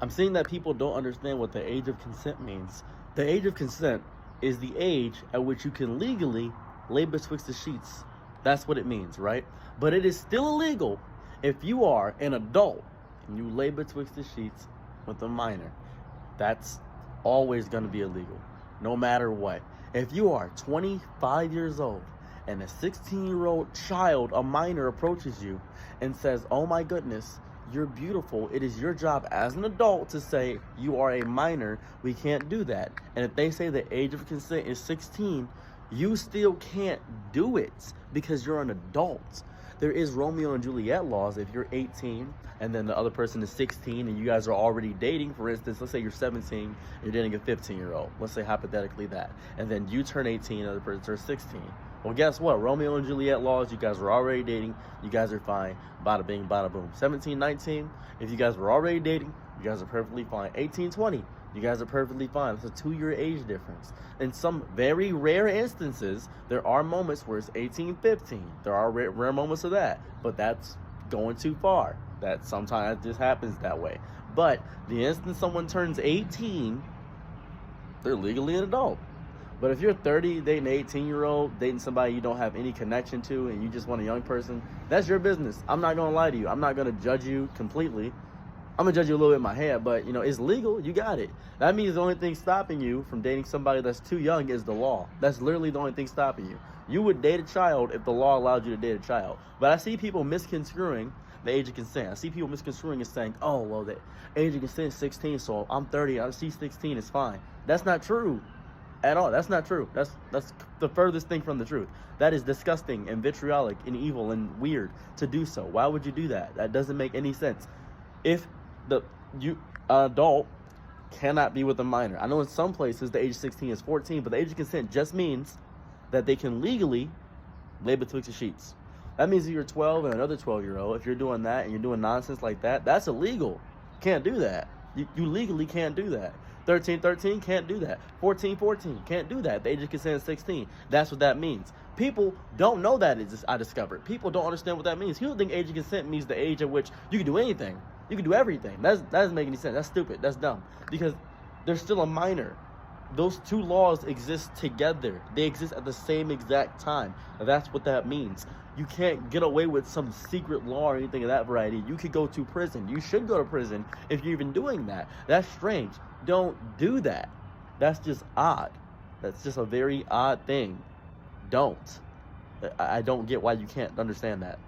I'm seeing that people don't understand what the age of consent means. The age of consent is the age at which you can legally lay betwixt the sheets. That's what it means, right? But it is still illegal if you are an adult and you lay betwixt the sheets with a minor. That's always going to be illegal, no matter what. If you are 25 years old and a 16-year-old child, a minor, approaches you and says, "Oh my goodness, you're beautiful," it is your job as an adult to say, "You are a minor, we can't do that." And if they say the age of consent is 16, you still can't do it because you're an adult. There is Romeo and Juliet laws. If you're 18 and then the other person is 16 and you guys are already dating, for instance, let's say you're 17, you're dating a 15-year-old. Let's say hypothetically that. And then you turn 18 and the other person turns 16. Well, guess what? Romeo and Juliet laws, you guys were already dating. You guys are fine. Bada bing, bada boom. 17, 19, if you guys were already dating, you guys are perfectly fine. 18, 20, you guys are perfectly fine. It's a 2-year age difference. In some very rare instances, there are moments where it's 18, 15. There are rare moments of that, but that's going too far. That sometimes just happens that way. But the instant someone turns 18, they're legally an adult. But if you're 30, dating an 18-year-old, dating somebody you don't have any connection to, and you just want a young person, that's your business. I'm not going to lie to you. I'm not going to judge you completely. I'm going to judge you a little bit in my head, but, it's legal. You got it. That means the only thing stopping you from dating somebody that's too young is the law. That's literally the only thing stopping you. You would date a child if the law allowed you to date a child. But I see people misconstruing the age of consent. I see people misconstruing and saying, "Oh, well, the age of consent is 16, so I'm 30. I see 16 is fine." That's not true at all. That's not true. That's the furthest thing from the truth. That is disgusting and vitriolic and evil and weird to do so. Why would you do that? That doesn't make any sense. If adult cannot be with a minor. I know in some places the age of 16 is 14, but the age of consent just means that they can legally lay betwixt the sheets. That means if you're 12 and another 12-year-old, if you're doing that and you're doing nonsense like that, that's illegal. Can't do that. You legally can't do that. 13, can't do that. 14, can't do that. The age of consent is 16. That's what that means. People don't know that, I discovered. People don't understand what that means. People think age of consent means the age at which you can do anything. You can do everything. That doesn't make any sense. That's stupid. That's dumb. Because there's still a minor. Those two laws exist together. They exist at the same exact time. That's what that means. You can't get away with some secret law or anything of that variety. You could go to prison. You should go to prison if you're even doing that. That's strange. Don't do that. That's just odd. That's just a very odd thing. Don't. I don't get why you can't understand that.